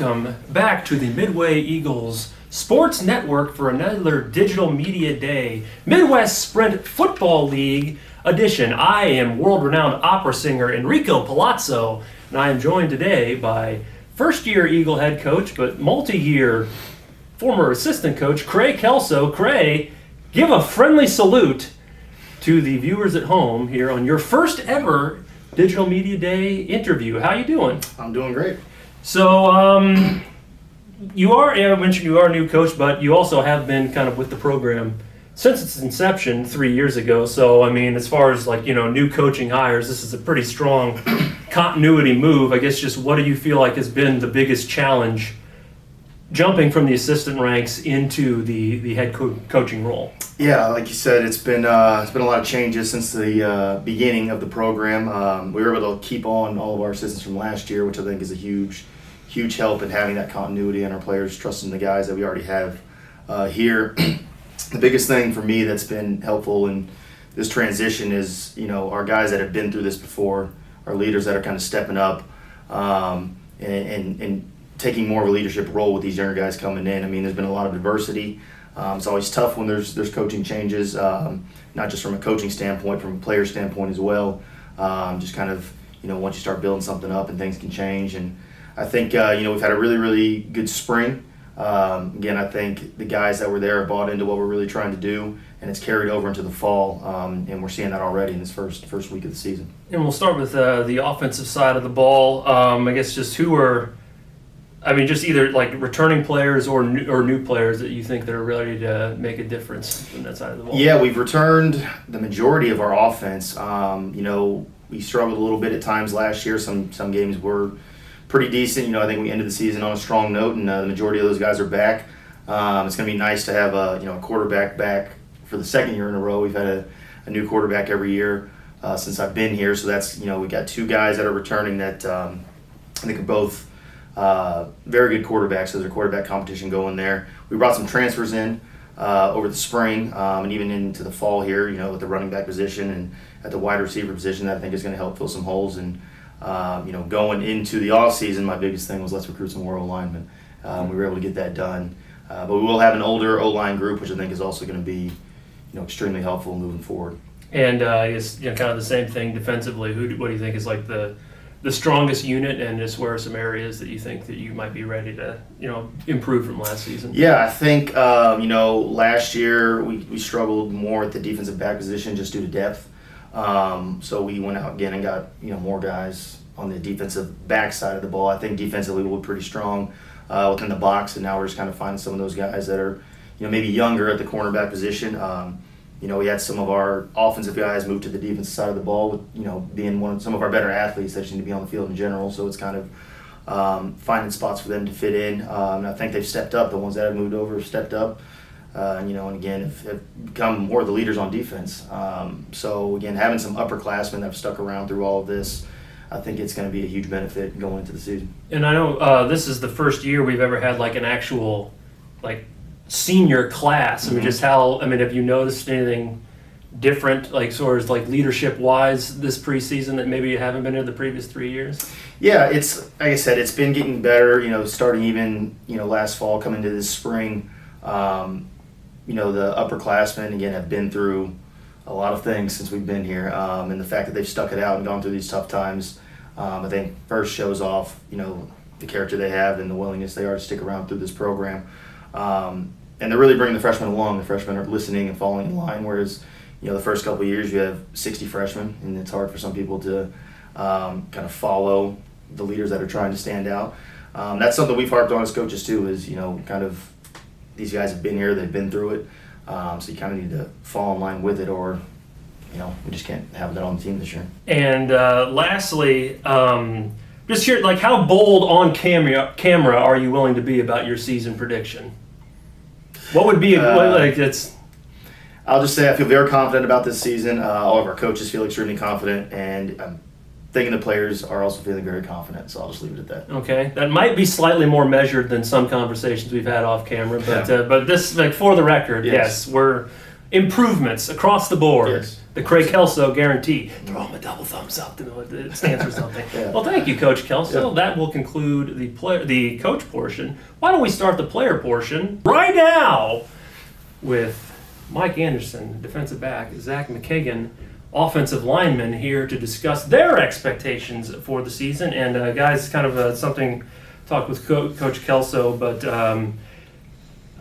welcome back to the Midway Eagles Sports Network for another Digital Media Day, Midwest Sprint Football League edition. I am world-renowned opera singer Enrico Palazzo, and I am joined today by first-year Eagle head coach, but multi-year former assistant coach, Krae Kelso. Krae, give a friendly salute to the viewers at home here on your first ever Digital Media Day interview. How you doing? I'm doing great. So, I mentioned you are a new coach, but you also have been kind of with the program since its inception 3 years ago. So, I mean, as far as new coaching hires, this is a pretty strong continuity move. I guess just what do you feel like has been the biggest challenge jumping from the assistant ranks into the head coaching role? Yeah, like you said, it's been a lot of changes since the beginning of the program. We were able to keep on all of our assistants from last year, which I think is a huge help in having that continuity and our players trusting the guys that we already have here. The biggest thing for me that's been helpful in this transition is, our guys that have been through this before, our leaders that are kind of stepping up and taking more of a leadership role with these younger guys coming in. I mean, there's been a lot of diversity. It's always tough when there's coaching changes, not just from a coaching standpoint, from a player standpoint as well. Just kind of, once you start building something up and things can change. And I think, we've had a really, really good spring. Again, I think the guys that were there have bought into what we're really trying to do, and it's carried over into the fall, and we're seeing that already in this first week of the season. And we'll start with the offensive side of the ball. I guess just just either like returning players or new players that you think that are ready to make a difference in that side of the ball. Yeah, we've returned the majority of our offense. We struggled a little bit at times last year. Some games were pretty decent. I think we ended the season on a strong note, and the majority of those guys are back. It's going to be nice to have a quarterback back for the second year in a row. We've had a new quarterback every year since I've been here. So that's we got two guys that are returning that I think are both very good quarterbacks. So there's a quarterback competition going there. We brought some transfers in over the spring and even into the fall here. With the running back position and at the wide receiver position, that I think is going to help fill some holes. And going into the off season, my biggest thing was let's recruit some more O-linemen. We were able to get that done, but we will have an older O-line group, which I think is also going to be extremely helpful moving forward. And I guess kind of the same thing defensively. What do you think is like the strongest unit, and just where are some areas that you think that you might be ready to improve from last season? Yeah, I think last year we struggled more at the defensive back position just due to depth. So we went out again and got more guys on the defensive back side of the ball. I think defensively we're pretty strong within the box, and now we're just kind of finding some of those guys that are maybe younger at the cornerback position. We had some of our offensive guys move to the defensive side of the ball, with being some of our better athletes that just need to be on the field in general. So it's kind of finding spots for them to fit in. And I think they've stepped up. The ones that have moved over have stepped up. And again, have become more of the leaders on defense. So again, having some upperclassmen that have stuck around through all of this, I think it's going to be a huge benefit going into the season. And I know this is the first year we've ever had like an actual senior class. Mm-hmm. Have you noticed anything different, sort of leadership wise this preseason that maybe you haven't been in the previous 3 years? Yeah, it's like I said, it's been getting better. Starting even last fall, coming to this spring. The upperclassmen, again, have been through a lot of things since we've been here. And the fact that they've stuck it out and gone through these tough times, I think first shows off, the character they have and the willingness they are to stick around through this program. And they're really bringing the freshmen along. The freshmen are listening and falling in line, whereas, the first couple of years you have 60 freshmen, and it's hard for some people to kind of follow the leaders that are trying to stand out. That's something we've harped on as coaches too, is, kind of these guys have been here, they've been through it, so you kind of need to fall in line with it, or we just can't have that on the team this year. And lastly, just here, how bold on camera are you willing to be about your season prediction? What would be I'll just say I feel very confident about this season. All of our coaches feel extremely confident, and I'm thinking the players are also feeling very confident, so I'll just leave it at that. Okay, that might be slightly more measured than some conversations we've had off camera, but this, for the record, yes, we're improvements across the board. Yes. The Krae Kelso guarantee. Throw him a double thumbs up to know it stands for something. Yeah. Well, thank you, Coach Kelso. Yeah. That will conclude the coach portion. Why don't we start the player portion right now with Mike Anderson, defensive back, Zach McGahan, offensive lineman, here to discuss their expectations for the season. And guys, kind of something talked with Coach Kelso, but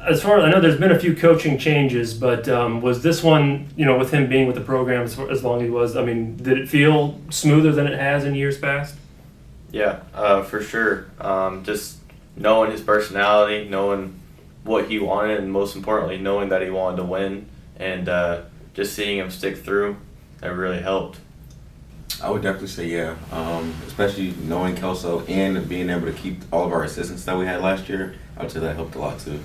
as far as I know, there's been a few coaching changes, but was this one, with him being with the program as long as he was, did it feel smoother than it has in years past? Yeah, for sure. Just knowing his personality, knowing what he wanted, and most importantly, knowing that he wanted to win, and just seeing him stick through, that really helped. I would definitely say yeah, especially knowing Kelso and being able to keep all of our assistants that we had last year. I would say that helped a lot too.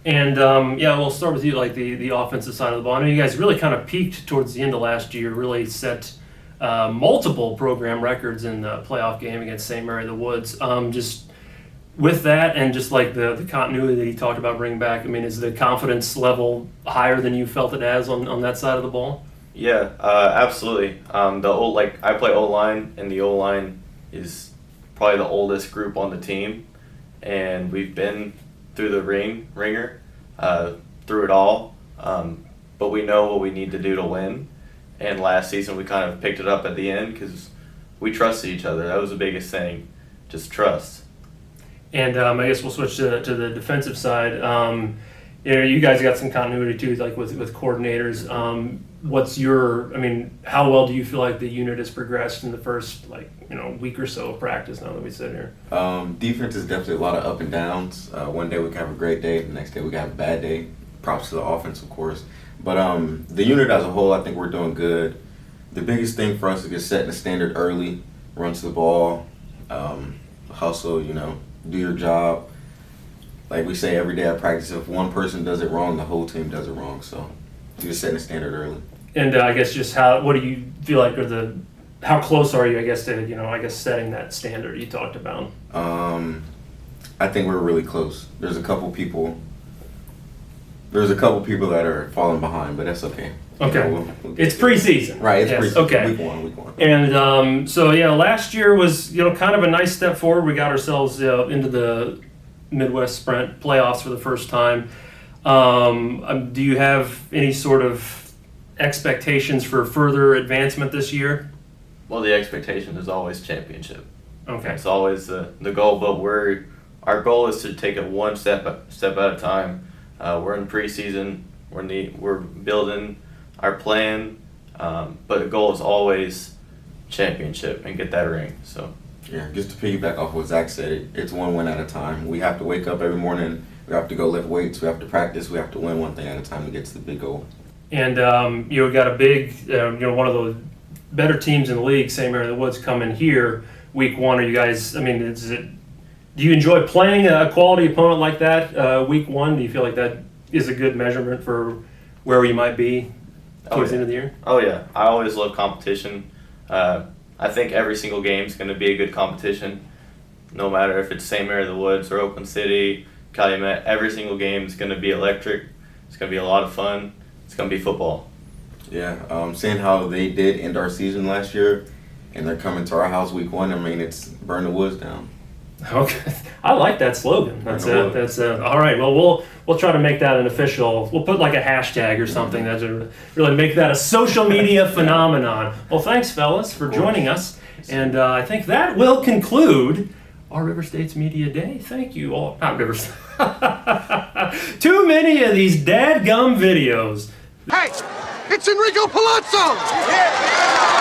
And we'll start with you, like the offensive side of the ball. I know you guys really kind of peaked towards the end of last year, really set multiple program records in the playoff game against St. Mary of the Woods. Just with that and just like the continuity that he talked about bringing back, is the confidence level higher than you felt it has on that side of the ball? Yeah, absolutely. I play O-line, and the O-line is probably the oldest group on the team, and we've been through the ringer, through it all, but we know what we need to do to win. And last season we kind of picked it up at the end because we trusted each other. That was the biggest thing, just trust. And I guess we'll switch to the defensive side. You guys got some continuity too, like with coordinators. What's your? How well do you feel like the unit has progressed in the first week or so of practice now that we sit here? Defense is definitely a lot of up and downs. One day we can have a great day, the next day we can have a bad day. Props to the offense, of course. But the unit as a whole, I think we're doing good. The biggest thing for us is just setting the standard early, run to the ball, hustle, do your job. Like we say every day at practice, if one person does it wrong, the whole team does it wrong. So you're just setting the standard early. And I guess just what do you feel like how close are you, I guess, to, setting that standard you talked about? I think we're really close. There's a couple people that are falling behind, but that's okay. Okay. We'll it's preseason. Right, it's yes. preseason. Okay. Week one. And last year was, kind of a nice step forward. We got ourselves into the Midwest Sprint playoffs for the first time. Do you have any sort of expectations for further advancement this year? Well, the expectation is always championship. Okay. It's always the goal, but our goal is to take it one step at a time. We're in preseason. We're building our plan, but the goal is always championship and get that ring. So. Yeah, just to piggyback off what Zach said, it's one win at a time. We have to wake up every morning. We have to go lift weights. We have to practice. We have to win one thing at a time to get to the big goal. And you got a big, one of the better teams in the league, St. Mary of the Woods, coming here week one. Are you guys? Do you enjoy playing a quality opponent like that week one? Do you feel like that is a good measurement for where you might be towards the end of the year? Oh yeah, I always love competition. I think every single game is going to be a good competition, no matter if it's St. Mary of the Woods or Oakland City, Calumet. Every single game is going to be electric. It's going to be a lot of fun. It's going to be football. Yeah, seeing how they did end our season last year, and they're coming to our house week one. It's burn the woods down. Okay, I like that slogan. That's all right. Well, we'll try to make that an official. We'll put like a hashtag or something that's really make that a social media phenomenon. Well, thanks, fellas, for joining us, and I think that will conclude our River States Media Day. Thank you all. Not River. Too many of these dadgum videos. Hey, it's Enrico Palazzo! Yeah.